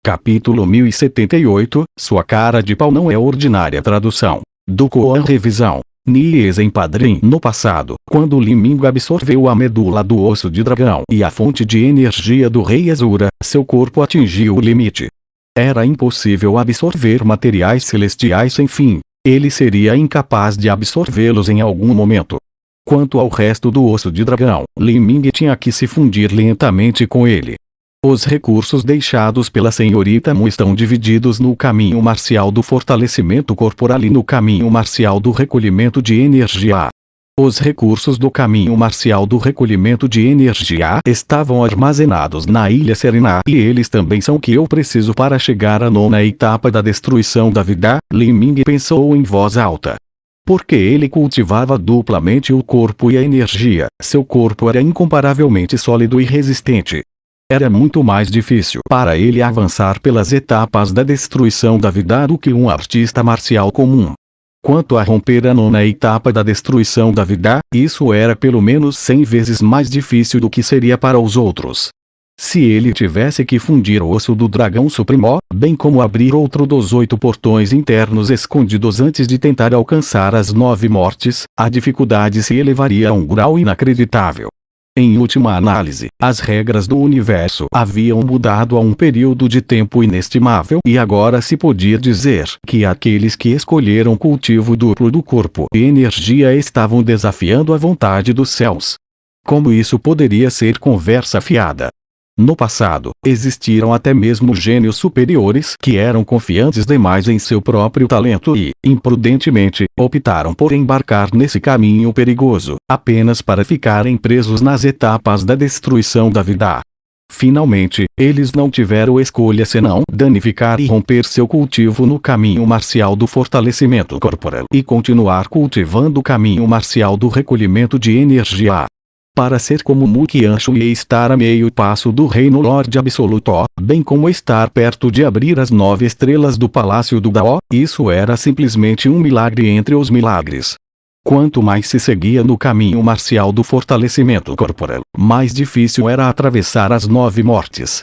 Capítulo 1078, Sua cara de pau não é ordinária. Tradução do Koan. Revisão. Nies em Padrim. No passado, quando Li Ming absorveu a medula do osso de dragão e a fonte de energia do rei Azura, seu corpo atingiu o limite. Era impossível absorver materiais celestiais sem fim. Ele seria incapaz de absorvê-los em algum momento. Quanto ao resto do osso de dragão, Li Ming tinha que se fundir lentamente com ele. Os recursos deixados pela senhorita Mu estão divididos no caminho marcial do fortalecimento corporal e no caminho marcial do recolhimento de energia. Os recursos do caminho marcial do recolhimento de energia estavam armazenados na Ilha Serena e eles também são o que eu preciso para chegar à nona etapa da destruição da vida. Li Ming pensou em voz alta. Porque ele cultivava duplamente o corpo e a energia, seu corpo era incomparavelmente sólido e resistente. Era muito mais difícil para ele avançar pelas etapas da destruição da vida do que um artista marcial comum. Quanto a romper a nona etapa da destruição da vida, isso era pelo menos 100 vezes mais difícil do que seria para os outros. Se ele tivesse que fundir o osso do dragão supremo, bem como abrir outro dos 8 portões internos escondidos antes de tentar alcançar as 9 mortes, a dificuldade se elevaria a um grau inacreditável. Em última análise, as regras do universo haviam mudado a um período de tempo inestimável e agora se podia dizer que aqueles que escolheram o cultivo duplo do corpo e energia estavam desafiando a vontade dos céus. Como isso poderia ser conversa fiada? No passado, existiram até mesmo gênios superiores que eram confiantes demais em seu próprio talento e, imprudentemente, optaram por embarcar nesse caminho perigoso, apenas para ficarem presos nas etapas da destruição da vida. Finalmente, eles não tiveram escolha senão danificar e romper seu cultivo no caminho marcial do fortalecimento corporal e continuar cultivando o caminho marcial do recolhimento de energia. Para ser como Mu Qianshu e estar a meio passo do Reino Lorde Absoluto, bem como estar perto de abrir as 9 estrelas do Palácio do Dao, isso era simplesmente um milagre entre os milagres. Quanto mais se seguia no caminho marcial do fortalecimento corporal, mais difícil era atravessar as 9 mortes.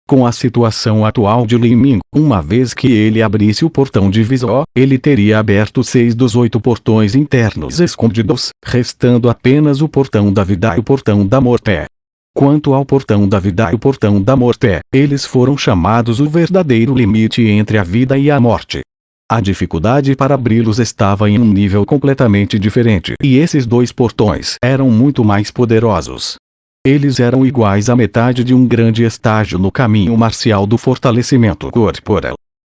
Com a situação atual de Li Ming, uma vez que ele abrisse o portão divisor, ele teria aberto 6 dos 8 portões internos escondidos, restando apenas o portão da vida e o portão da morte. Quanto ao portão da vida e o portão da morte, eles foram chamados o verdadeiro limite entre a vida e a morte. A dificuldade para abri-los estava em um nível completamente diferente e esses 2 portões eram muito mais poderosos. Eles eram iguais à metade de um grande estágio no caminho marcial do fortalecimento corporal.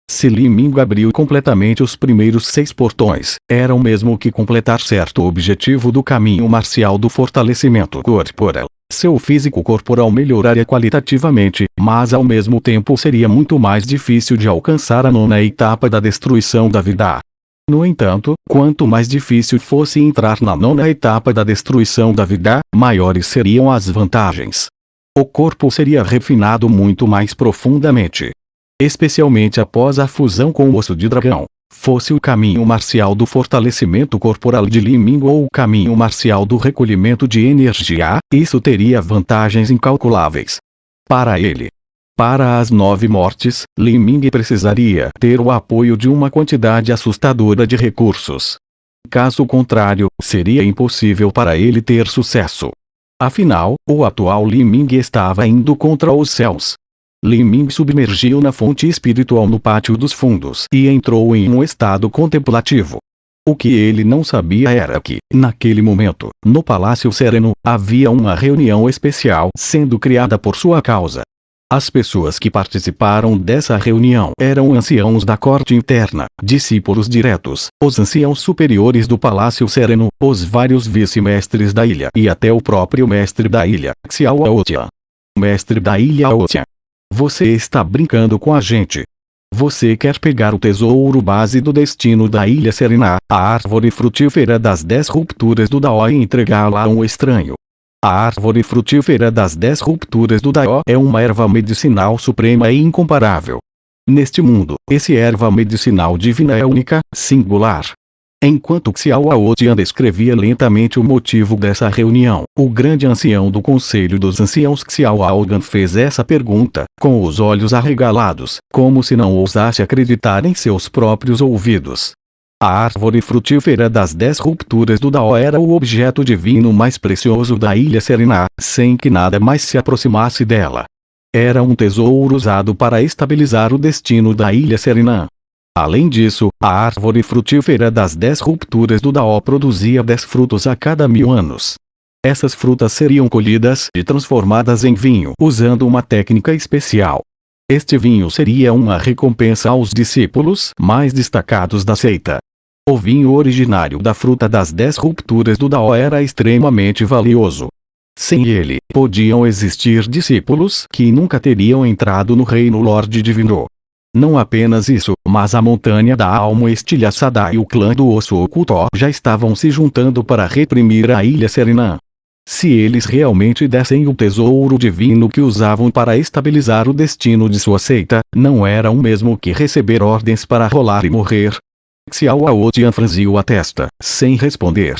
Se Li Ming abriu completamente os primeiros 6 portões, era o mesmo que completar certo objetivo do caminho marcial do fortalecimento corporal. Seu físico corporal melhoraria qualitativamente, mas ao mesmo tempo seria muito mais difícil de alcançar a nona etapa da destruição da vida. No entanto, quanto mais difícil fosse entrar na nona etapa da destruição da vida, maiores seriam as vantagens. O corpo seria refinado muito mais profundamente. Especialmente após a fusão com o osso de dragão. Fosse o caminho marcial do fortalecimento corporal de Li Ming ou o caminho marcial do recolhimento de energia, isso teria vantagens incalculáveis. Para ele. Para as 9 mortes, Li Ming precisaria ter o apoio de uma quantidade assustadora de recursos. Caso contrário, seria impossível para ele ter sucesso. Afinal, o atual Li Ming estava indo contra os céus. Li Ming submergiu na fonte espiritual no pátio dos fundos e entrou em um estado contemplativo. O que ele não sabia era que, naquele momento, no Palácio Sereno, havia uma reunião especial sendo criada por sua causa. As pessoas que participaram dessa reunião eram anciãos da corte interna, discípulos diretos, os anciãos superiores do Palácio Sereno, os vários vice-mestres da ilha e até o próprio mestre da ilha, Xiao Aotian. Mestre da ilha Aotian. Você está brincando com a gente. Você quer pegar o tesouro base do destino da Ilha Serena, a árvore frutífera das 10 rupturas do Dao e entregá-la a um estranho. A árvore frutífera das 10 rupturas do Dao é uma erva medicinal suprema e incomparável. Neste mundo, essa erva medicinal divina é única, singular. Enquanto Xiao Aotian descrevia lentamente o motivo dessa reunião, o grande ancião do Conselho dos Anciãos Xiao Aogan fez essa pergunta, com os olhos arregalados, como se não ousasse acreditar em seus próprios ouvidos. A árvore frutífera das 10 rupturas do Dao era o objeto divino mais precioso da Ilha Serena, sem que nada mais se aproximasse dela. Era um tesouro usado para estabilizar o destino da Ilha Serena. Além disso, a árvore frutífera das 10 rupturas do Dao produzia 10 frutos a cada 1000 anos. Essas frutas seriam colhidas e transformadas em vinho usando uma técnica especial. Este vinho seria uma recompensa aos discípulos mais destacados da seita. O vinho originário da fruta das 10 rupturas do Dao era extremamente valioso. Sem ele, podiam existir discípulos que nunca teriam entrado no reino Lorde Divino. Não apenas isso, mas a montanha da alma estilhaçada e o clã do osso oculto já estavam se juntando para reprimir a Ilha Serena. Se eles realmente dessem o tesouro divino que usavam para estabilizar o destino de sua seita, não era o mesmo que receber ordens para rolar e morrer. Xiao Aotian franziu a testa, sem responder.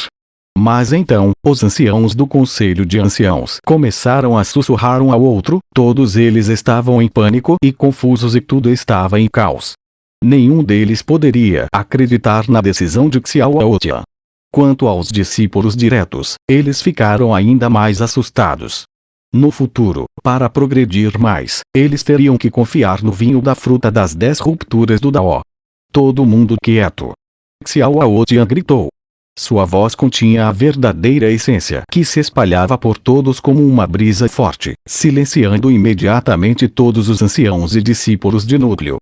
Mas então, os anciãos do Conselho de Anciãos começaram a sussurrar um ao outro, todos eles estavam em pânico e confusos e tudo estava em caos. Nenhum deles poderia acreditar na decisão de Xiao Aotian. Quanto aos discípulos diretos, eles ficaram ainda mais assustados. No futuro, para progredir mais, eles teriam que confiar no vinho da fruta das 10 rupturas do Dao. Todo mundo quieto. Xiao Aotian gritou. Sua voz continha a verdadeira essência que se espalhava por todos como uma brisa forte, silenciando imediatamente todos os anciãos e discípulos de núcleo.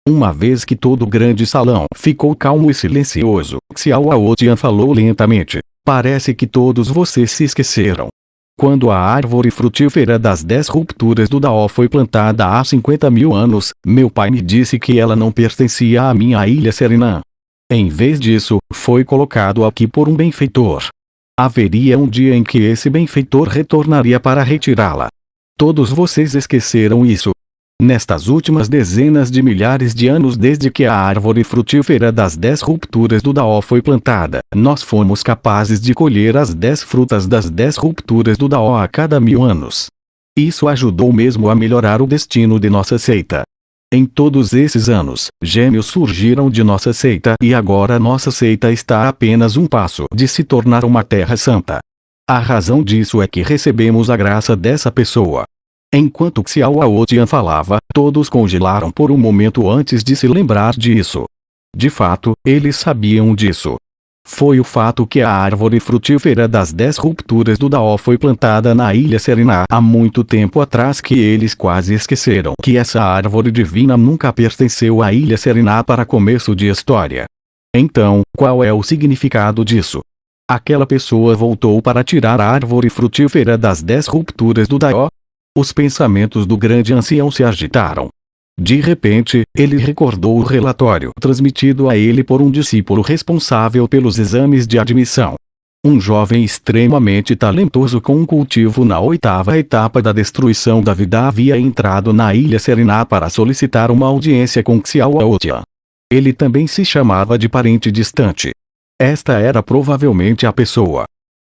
Uma vez que todo o grande salão ficou calmo e silencioso, Xiao Aotian falou lentamente. Parece que todos vocês se esqueceram. Quando a árvore frutífera das 10 rupturas do Dao foi plantada há 50.000 anos, meu pai me disse que ela não pertencia à minha Ilha Serena. Em vez disso, foi colocado aqui por um benfeitor. Haveria um dia em que esse benfeitor retornaria para retirá-la. Todos vocês esqueceram isso. Nestas últimas dezenas de milhares de anos desde que a árvore frutífera das 10 rupturas do Dao foi plantada, nós fomos capazes de colher as 10 frutas das 10 rupturas do Dao a cada 1000 anos. Isso ajudou mesmo a melhorar o destino de nossa seita. Em todos esses anos, gêmeos surgiram de nossa seita e agora nossa seita está a apenas um passo de se tornar uma terra santa. A razão disso é que recebemos a graça dessa pessoa. Enquanto Xiao Aotian falava, todos congelaram por um momento antes de se lembrar disso. De fato, eles sabiam disso. Foi o fato que a árvore frutífera das 10 rupturas do Dao foi plantada na Ilha Serena há muito tempo atrás que eles quase esqueceram que essa árvore divina nunca pertenceu à Ilha Serena para começo de história. Então, qual é o significado disso? Aquela pessoa voltou para tirar a árvore frutífera das 10 rupturas do Dao? Os pensamentos do grande ancião se agitaram. De repente, ele recordou o relatório transmitido a ele por um discípulo responsável pelos exames de admissão. Um jovem extremamente talentoso com um cultivo na 8ª etapa da destruição da vida havia entrado na Ilha Serena para solicitar uma audiência com Xiao Aotian. Ele também se chamava de parente distante. Esta era provavelmente a pessoa.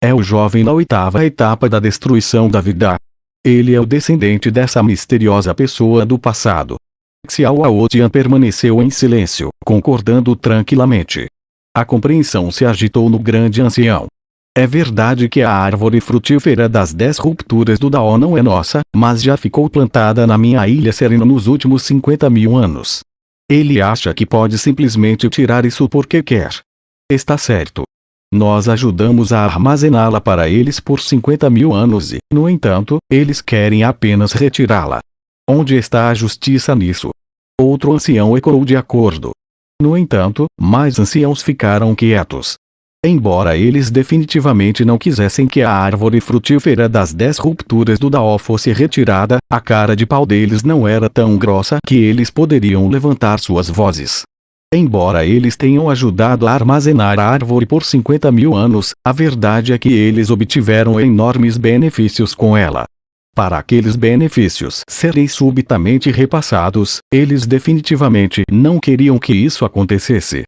É o jovem na 8ª etapa da destruição da vida. Ele é o descendente dessa misteriosa pessoa do passado. Xiao Aotian permaneceu em silêncio, concordando tranquilamente. A compreensão se agitou no grande ancião. É verdade que a árvore frutífera das 10 rupturas do Dao não é nossa, mas já ficou plantada na minha Ilha Serena nos últimos 50.000 anos. Ele acha que pode simplesmente tirar isso porque quer. Está certo. Nós ajudamos a armazená-la para eles por 50.000 anos e, no entanto, eles querem apenas retirá-la. Onde está a justiça nisso? Outro ancião ecoou de acordo. No entanto, mais anciãos ficaram quietos. Embora eles definitivamente não quisessem que a árvore frutífera das 10 rupturas do Dao fosse retirada, a cara de pau deles não era tão grossa que eles poderiam levantar suas vozes. Embora eles tenham ajudado a armazenar a árvore por 50.000 anos, a verdade é que eles obtiveram enormes benefícios com ela. Para aqueles benefícios serem subitamente repassados, eles definitivamente não queriam que isso acontecesse.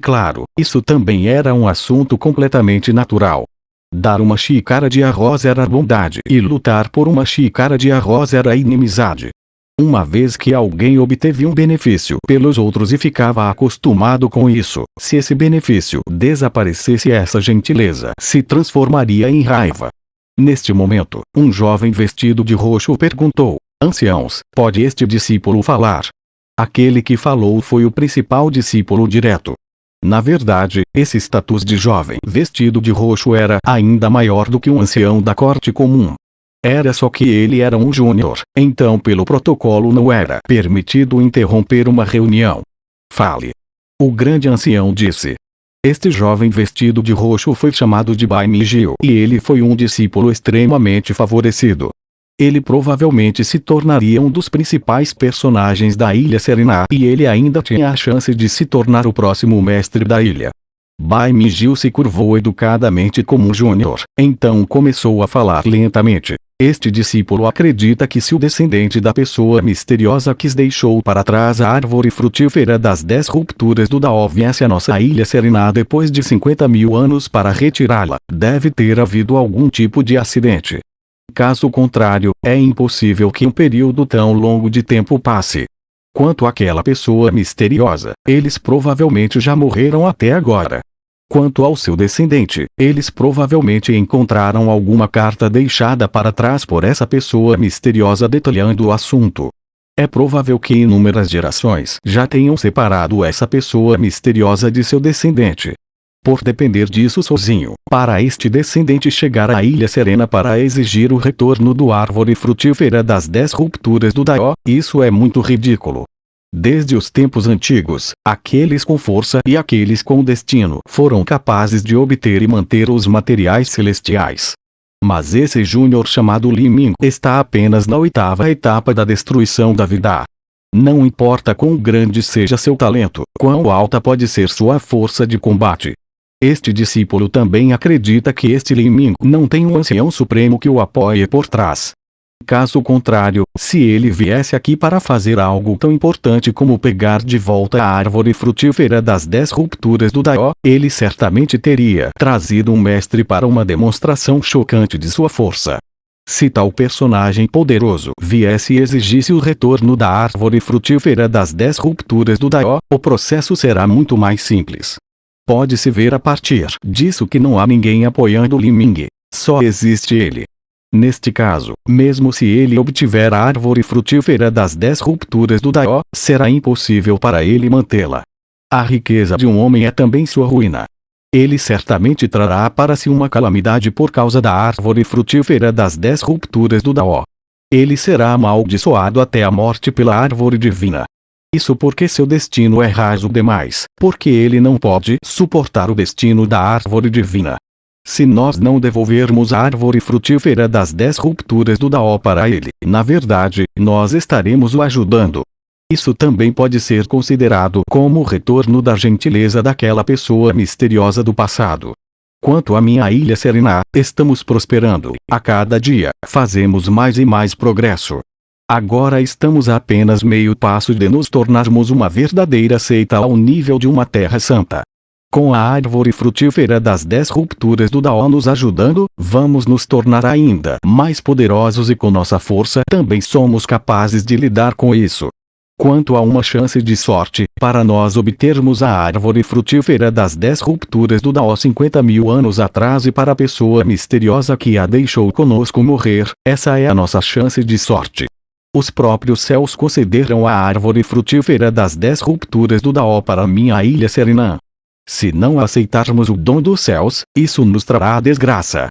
Claro, isso também era um assunto completamente natural. Dar uma xícara de arroz era bondade e lutar por uma xícara de arroz era inimizade. Uma vez que alguém obteve um benefício pelos outros e ficava acostumado com isso, se esse benefício desaparecesse, essa gentileza se transformaria em raiva. Neste momento, um jovem vestido de roxo perguntou: Anciãos, pode este discípulo falar? Aquele que falou foi o principal discípulo direto. Na verdade, esse status de jovem vestido de roxo era ainda maior do que um ancião da corte comum. Era só que ele era um júnior, então pelo protocolo não era permitido interromper uma reunião. Fale. O grande ancião disse. Este jovem vestido de roxo foi chamado de Bai Mijio e ele foi um discípulo extremamente favorecido. Ele provavelmente se tornaria um dos principais personagens da Ilha Serena e ele ainda tinha a chance de se tornar o próximo mestre da ilha. Bai Mijio se curvou educadamente como um júnior, então começou a falar lentamente. Este discípulo acredita que se o descendente da pessoa misteriosa que deixou para trás a árvore frutífera das 10 rupturas do Dao viesse à nossa Ilha Serena depois de 50.000 anos para retirá-la, deve ter havido algum tipo de acidente. Caso contrário, é impossível que um período tão longo de tempo passe. Quanto àquela pessoa misteriosa, eles provavelmente já morreram até agora. Quanto ao seu descendente, eles provavelmente encontraram alguma carta deixada para trás por essa pessoa misteriosa detalhando o assunto. É provável que inúmeras gerações já tenham separado essa pessoa misteriosa de seu descendente. Por depender disso sozinho, para este descendente chegar à Ilha Serena para exigir o retorno do árvore frutífera das 10 rupturas do Dao, isso é muito ridículo. Desde os tempos antigos, aqueles com força e aqueles com destino foram capazes de obter e manter os materiais celestiais. Mas esse júnior chamado Li Ming está apenas na 8ª etapa da destruição da vida. Não importa quão grande seja seu talento, quão alta pode ser sua força de combate. Este discípulo também acredita que este Li Ming não tem um ancião supremo que o apoie por trás. Caso contrário, se ele viesse aqui para fazer algo tão importante como pegar de volta a árvore frutífera das 10 rupturas do Dao, ele certamente teria trazido um mestre para uma demonstração chocante de sua força. Se tal personagem poderoso viesse e exigisse o retorno da árvore frutífera das 10 rupturas do Dao, o processo será muito mais simples. Pode-se ver a partir disso que não há ninguém apoiando Li Ming, só existe ele. Neste caso, mesmo se ele obtiver a árvore frutífera das 10 rupturas do Dao, será impossível para ele mantê-la. A riqueza de um homem é também sua ruína. Ele certamente trará para si uma calamidade por causa da árvore frutífera das 10 rupturas do Dao. Ele será amaldiçoado até a morte pela árvore divina. Isso porque seu destino é raso demais, porque ele não pode suportar o destino da árvore divina. Se nós não devolvermos a árvore frutífera das 10 rupturas do Dao para ele, na verdade, nós estaremos o ajudando. Isso também pode ser considerado como o retorno da gentileza daquela pessoa misteriosa do passado. Quanto à minha Ilha Serena, estamos prosperando. A cada dia, fazemos mais e mais progresso. Agora estamos a apenas meio passo de nos tornarmos uma verdadeira seita ao nível de uma terra santa. Com a árvore frutífera das 10 rupturas do Dao nos ajudando, vamos nos tornar ainda mais poderosos e com nossa força também somos capazes de lidar com isso. Quanto a uma chance de sorte, para nós obtermos a árvore frutífera das 10 rupturas do Dao 50.000 anos atrás e para a pessoa misteriosa que a deixou conosco morrer, essa é a nossa chance de sorte. Os próprios céus concederam a árvore frutífera das 10 rupturas do Dao para minha Ilha Serena. Se não aceitarmos o dom dos céus, isso nos trará desgraça.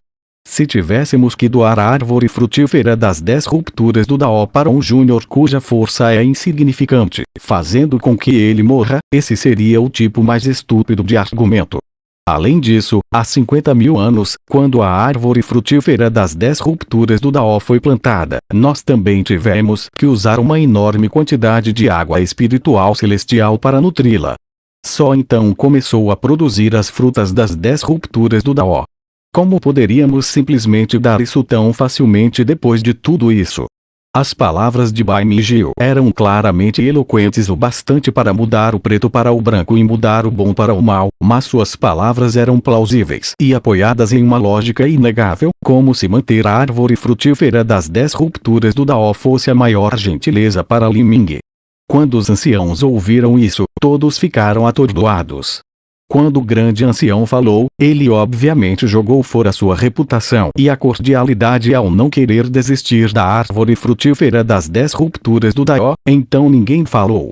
Se tivéssemos que doar a árvore frutífera das 10 rupturas do Dao para um júnior cuja força é insignificante, fazendo com que ele morra, esse seria o tipo mais estúpido de argumento. Além disso, há 50.000 anos, quando a árvore frutífera das 10 rupturas do Dao foi plantada, nós também tivemos que usar uma enorme quantidade de água espiritual celestial para nutri-la. Só então começou a produzir as frutas das 10 rupturas do Dao. Como poderíamos simplesmente dar isso tão facilmente depois de tudo isso? As palavras de Bai Mingyu eram claramente eloquentes o bastante para mudar o preto para o branco e mudar o bom para o mal, mas suas palavras eram plausíveis e apoiadas em uma lógica inegável, como se manter a árvore frutífera das 10 rupturas do Dao fosse a maior gentileza para Li Ming. Quando os anciãos ouviram isso, todos ficaram atordoados. Quando o grande ancião falou, ele obviamente jogou fora sua reputação e a cordialidade ao não querer desistir da árvore frutífera das 10 rupturas do Dao, então ninguém falou.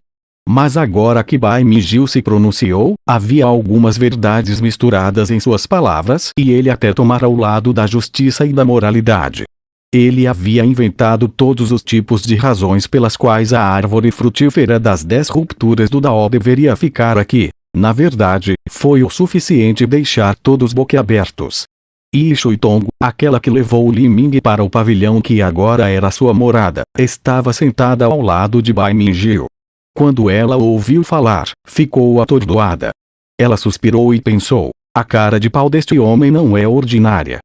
Mas agora que Bai Mingyu se pronunciou, havia algumas verdades misturadas em suas palavras e ele até tomara o lado da justiça e da moralidade. Ele havia inventado todos os tipos de razões pelas quais a árvore frutífera das 10 rupturas do Dao deveria ficar aqui. Na verdade, foi o suficiente deixar todos boquiabertos. E Shuitong, aquela que levou Li Ming para o pavilhão que agora era sua morada, estava sentada ao lado de Bai Mingyu. Quando ela ouviu falar, ficou atordoada. Ela suspirou e pensou, a cara de pau deste homem não é ordinária.